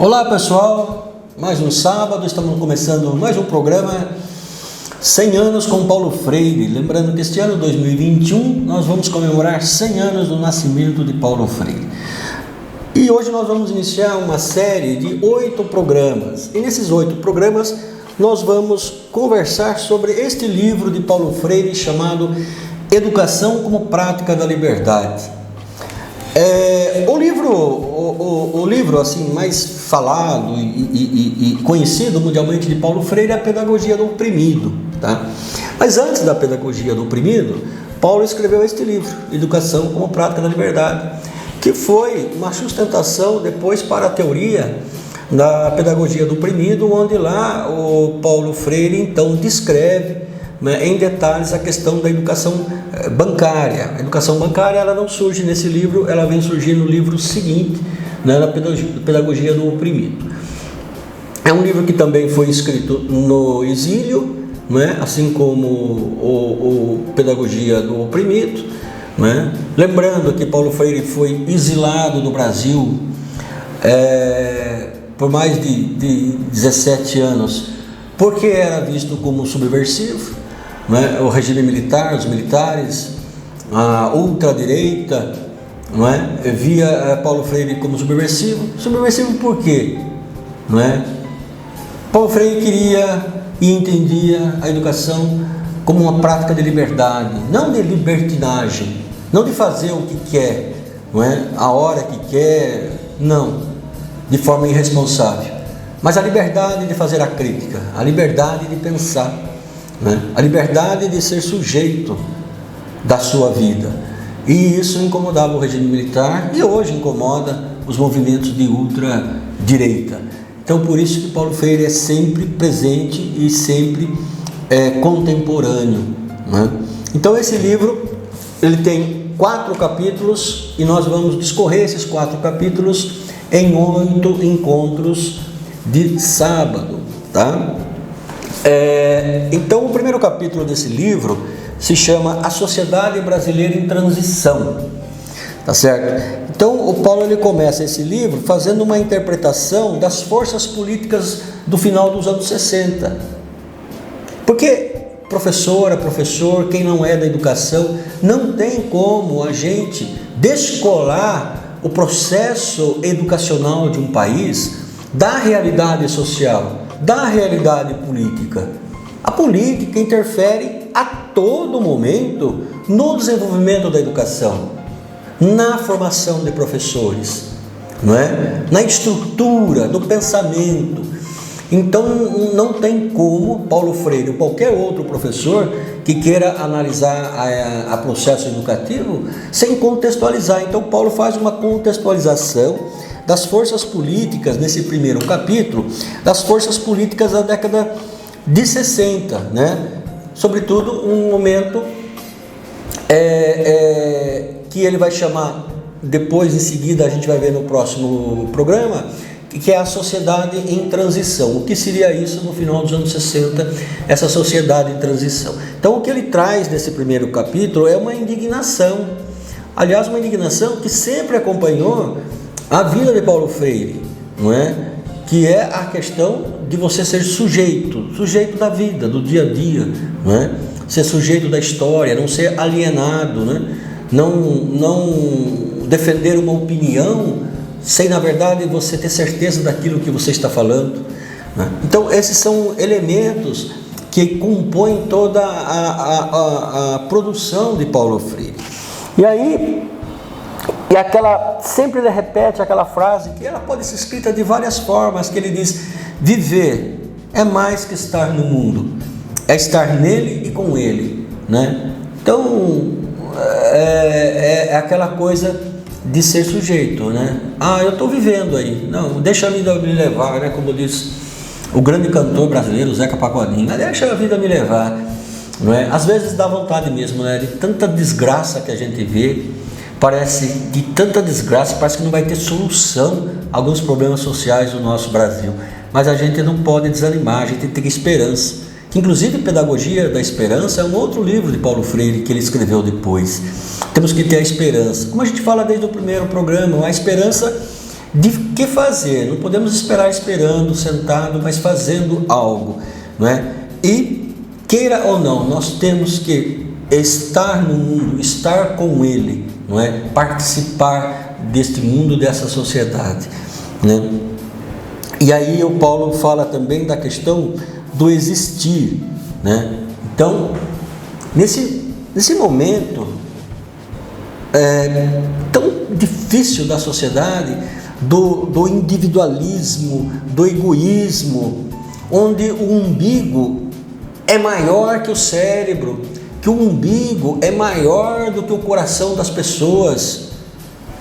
Olá pessoal, mais um sábado, estamos começando mais um programa 100 anos com Paulo Freire. Lembrando que este ano 2021 nós vamos comemorar 100 anos do nascimento de Paulo Freire. E hoje nós vamos iniciar uma série de 8 programas. E nesses 8 programas nós vamos conversar sobre este livro de Paulo Freire chamado Educação como Prática da Liberdade. O livro assim, mais falado e conhecido mundialmente de Paulo Freire é a Pedagogia do Oprimido, tá? Mas antes da Pedagogia do Oprimido, Paulo escreveu este livro, Educação como Prática da Liberdade, que foi uma sustentação depois para a teoria da Pedagogia do Oprimido, onde lá o Paulo Freire então descreve em detalhes a questão da educação bancária. A educação bancária ela não surge nesse livro, ela vem surgir no livro seguinte, na Pedagogia do Oprimido. É um livro que também foi escrito no exílio, assim como o Pedagogia do Oprimido. Lembrando que Paulo Freire foi exilado do Brasil por mais de 17 anos, porque era visto como subversivo. O regime militar, os militares, a ultradireita, via Paulo Freire como subversivo. Subversivo por quê? Paulo Freire queria e entendia a educação como uma prática de liberdade, não de libertinagem, não de fazer o que quer, a hora que quer, não, de forma irresponsável, mas a liberdade de fazer a crítica, a liberdade de pensar, a liberdade de ser sujeito da sua vida. E isso incomodava o regime militar e hoje incomoda os movimentos de ultradireita. Então por isso que Paulo Freire é sempre presente e sempre contemporâneo. Então esse livro ele tem 4 capítulos e nós vamos discorrer esses 4 capítulos em 8 encontros de sábado, tá? Então o primeiro capítulo desse livro se chama A Sociedade Brasileira em Transição, tá certo? Então o Paulo ele começa esse livro fazendo uma interpretação das forças políticas do final dos anos 60, porque professor, quem não é da educação, não tem como a gente descolar o processo educacional de um país da realidade social, da realidade política. A política interfere a todo momento no desenvolvimento da educação, na formação de professores, na estrutura do pensamento. Então não tem como Paulo Freire ou qualquer outro professor que queira analisar a processo educativo sem contextualizar. Então Paulo faz uma contextualização das forças políticas, nesse primeiro capítulo, das forças políticas da década de 60, sobretudo um momento que ele vai chamar, depois em seguida a gente vai ver no próximo programa, que é a sociedade em transição. O que seria isso no final dos anos 60, essa sociedade em transição? Então o que ele traz nesse primeiro capítulo é uma indignação, aliás uma indignação que sempre acompanhou a vida de Paulo Freire, que é a questão de você ser sujeito da vida, do dia a dia, ser sujeito da história, não ser alienado, não defender uma opinião sem na verdade você ter certeza daquilo que você está falando. Então esses são elementos que compõem toda a produção de Paulo Freire. E aí sempre ele repete aquela frase que ela pode ser escrita de várias formas, que ele diz: viver é mais que estar no mundo, é estar nele e com ele, Então é aquela coisa de ser sujeito, eu estou vivendo aí, não, deixa a vida me levar, como diz o grande cantor brasileiro Zeca Pagodinho, deixa a vida me levar, Às vezes dá vontade mesmo, de tanta desgraça que a gente vê. Parece que tanta desgraça, parece que não vai ter solução a alguns problemas sociais do nosso Brasil. Mas a gente não pode desanimar, a gente tem que ter esperança. Que inclusive Pedagogia da Esperança é um outro livro de Paulo Freire que ele escreveu depois. Temos que ter a esperança. Como a gente fala desde o primeiro programa, a esperança de que fazer. Não podemos esperar esperando, sentado, mas fazendo algo, não é? E queira ou não, nós temos que estar no mundo, estar com ele, não é? Participar deste mundo, dessa sociedade, né? E aí o Paulo fala também da questão do existir, né? Então, nesse momento tão difícil da sociedade, do individualismo, do egoísmo, onde o umbigo é maior que o cérebro, que o umbigo é maior do que o coração das pessoas,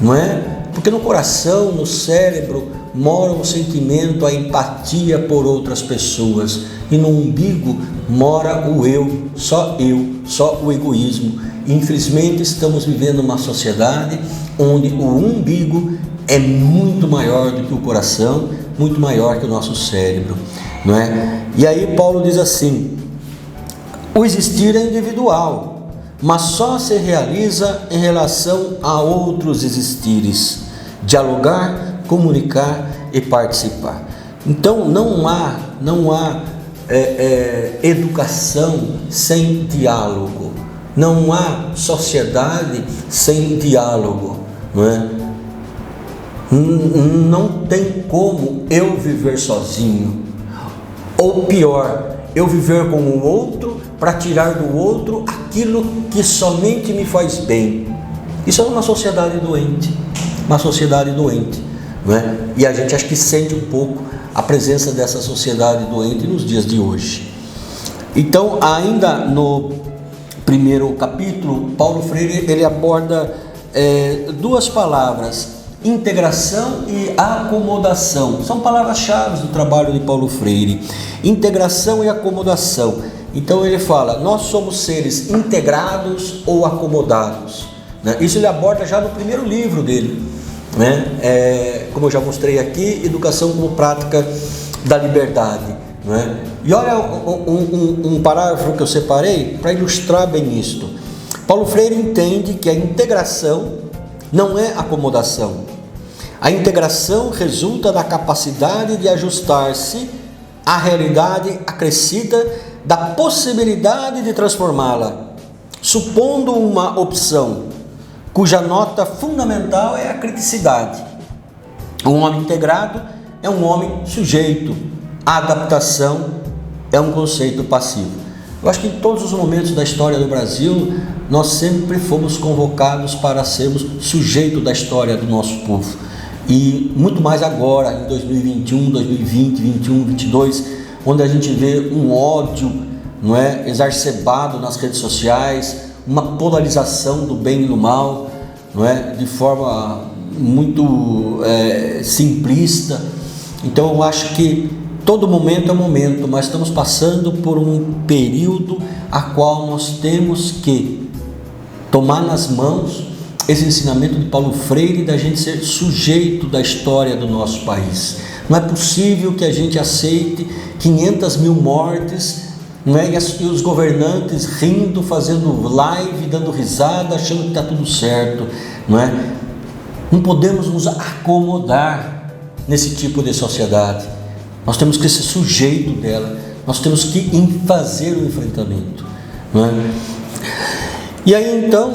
não é? Porque no coração, no cérebro, mora o sentimento, a empatia por outras pessoas, e no umbigo mora o eu, só o egoísmo. E, infelizmente, estamos vivendo uma sociedade onde o umbigo é muito maior do que o coração, muito maior que o nosso cérebro, não é? E aí Paulo diz assim: o existir é individual, mas só se realiza em relação a outros existires, dialogar, comunicar e participar. Então não há educação sem diálogo, não há sociedade sem diálogo, não é? Não tem como eu viver sozinho, ou pior, eu viver com o outro para tirar do outro aquilo que somente me faz bem. Isso é uma sociedade doente, não é? E a gente acha que sente um pouco a presença dessa sociedade doente nos dias de hoje. Então, ainda no primeiro capítulo, Paulo Freire ele aborda duas palavras: integração e acomodação. São palavras-chave do trabalho de Paulo Freire. Integração e acomodação. Então ele fala: nós somos seres integrados ou acomodados, né? Isso ele aborda já no primeiro livro dele, né? Como eu já mostrei aqui, Educação como Prática da Liberdade, né? E olha um parágrafo que eu separei para ilustrar bem isto. Paulo Freire entende que a integração não é acomodação. A integração resulta da capacidade de ajustar-se à realidade acrescida, da possibilidade de transformá-la, supondo uma opção cuja nota fundamental é a criticidade. Um homem integrado é um homem sujeito. A adaptação é um conceito passivo. Eu acho que em todos os momentos da história do Brasil, nós sempre fomos convocados para sermos sujeito da história do nosso povo. E muito mais agora, em 2021, 2020, 2021, 2022, onde a gente vê um ódio, não é, exacerbado nas redes sociais, uma polarização do bem e do mal, não é, de forma muito simplista. Então eu acho que todo momento é momento, mas estamos passando por um período a qual nós temos que tomar nas mãos esse ensinamento de Paulo Freire da gente ser sujeito da história do nosso país. Não é possível que a gente aceite 500 mil mortes, não é? E os governantes rindo, fazendo live, dando risada, achando que está tudo certo, não é? Não podemos nos acomodar nesse tipo de sociedade. Nós temos que ser sujeito dela, nós temos que fazer o enfrentamento, não é? E aí então,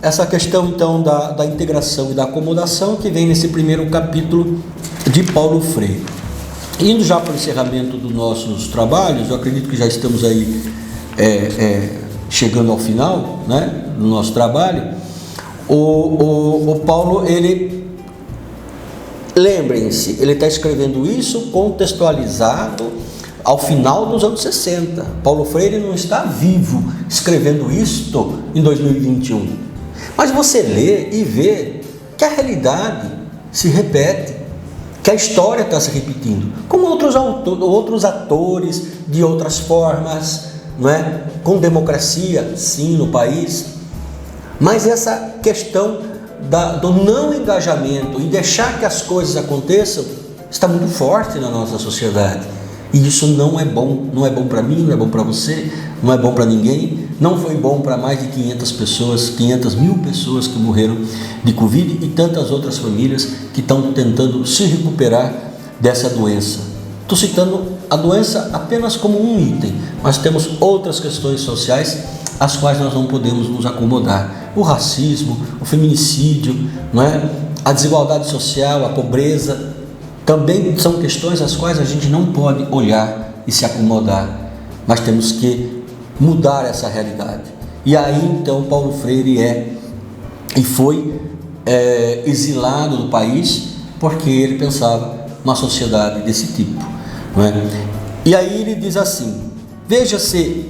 essa questão então da integração e da acomodação que vem nesse primeiro capítulo de Paulo Freire. Indo já para o encerramento dos nossos trabalhos, eu acredito que já estamos aí chegando ao final, né, do nosso trabalho. O Paulo, ele, lembrem-se, ele está escrevendo isso contextualizado ao final dos anos 60. Paulo Freire não está vivo escrevendo isto em 2021. Mas você lê e vê que a realidade se repete, que a história está se repetindo, como outros atores, de outras formas, não é? Com democracia, sim, no país. Mas essa questão do não engajamento e deixar que as coisas aconteçam está muito forte na nossa sociedade. E isso não é bom. Não é bom para mim, não é bom para você, não é bom para ninguém. Não foi bom para mais de 500 pessoas, 500 mil pessoas que morreram de Covid e tantas outras famílias que estão tentando se recuperar dessa doença. Estou citando a doença apenas como um item, mas temos outras questões sociais às quais nós não podemos nos acomodar. O racismo, o feminicídio, não é? A desigualdade social, a pobreza, também são questões às quais a gente não pode olhar e se acomodar, mas temos que mudar essa realidade. E aí então Paulo Freire foi exilado do país porque ele pensava uma sociedade desse tipo, não é? E aí ele diz assim, veja se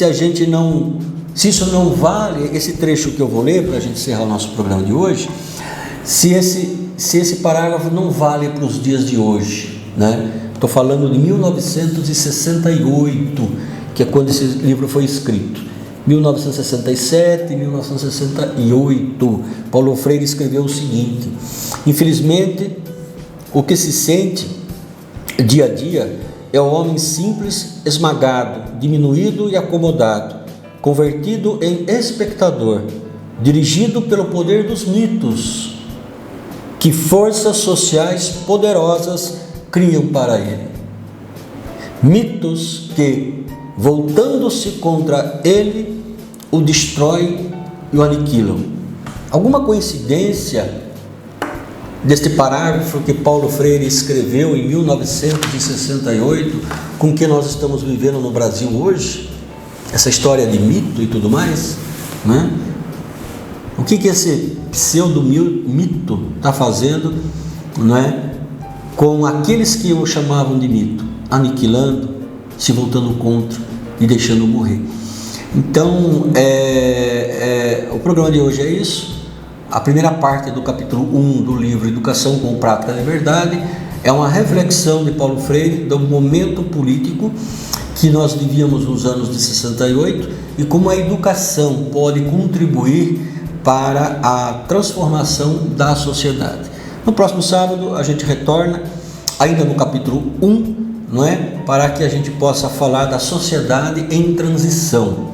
a gente não, se isso não vale, esse trecho que eu vou ler para a gente encerrar o nosso programa de hoje, se esse parágrafo não vale para os dias de hoje, né? Estou falando de 1968, que é quando esse livro foi escrito. 1967, 1968, Paulo Freire escreveu o seguinte: infelizmente, o que se sente dia a dia é o homem simples, esmagado, diminuído e acomodado, convertido em espectador, dirigido pelo poder dos mitos que forças sociais poderosas criam para ele. Mitos que, voltando-se contra ele, o destroem e o aniquilam. Alguma coincidência deste parágrafo que Paulo Freire escreveu em 1968 com o que nós estamos vivendo no Brasil hoje? Essa história de mito e tudo mais, né? O que esse pseudo-mito está fazendo, não é, com aqueles que o chamavam de mito? Aniquilando, se voltando contra e deixando morrer. Então, o programa de hoje é isso. A primeira parte do capítulo 1 do livro Educação como Prática da Liberdade é uma reflexão de Paulo Freire do momento político que nós vivíamos nos anos de 68 e como a educação pode contribuir para a transformação da sociedade. No próximo sábado a gente retorna ainda no capítulo 1, não é? Para que a gente possa falar da sociedade em transição.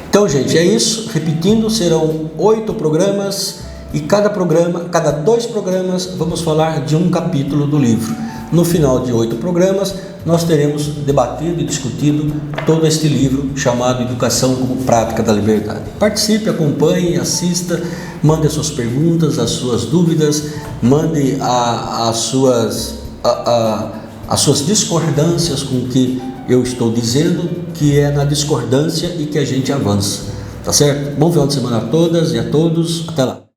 Então, gente, é isso. Repetindo, serão 8 programas e cada 2 programas vamos falar de um capítulo do livro. No final de 8 programas, nós teremos debatido e discutido todo este livro chamado Educação como Prática da Liberdade. Participe, acompanhe, assista, mande as suas perguntas, as suas dúvidas, mande as suas discordâncias com o que eu estou dizendo, que é na discordância e que a gente avança, tá certo? Bom final de semana a todas e a todos, até lá.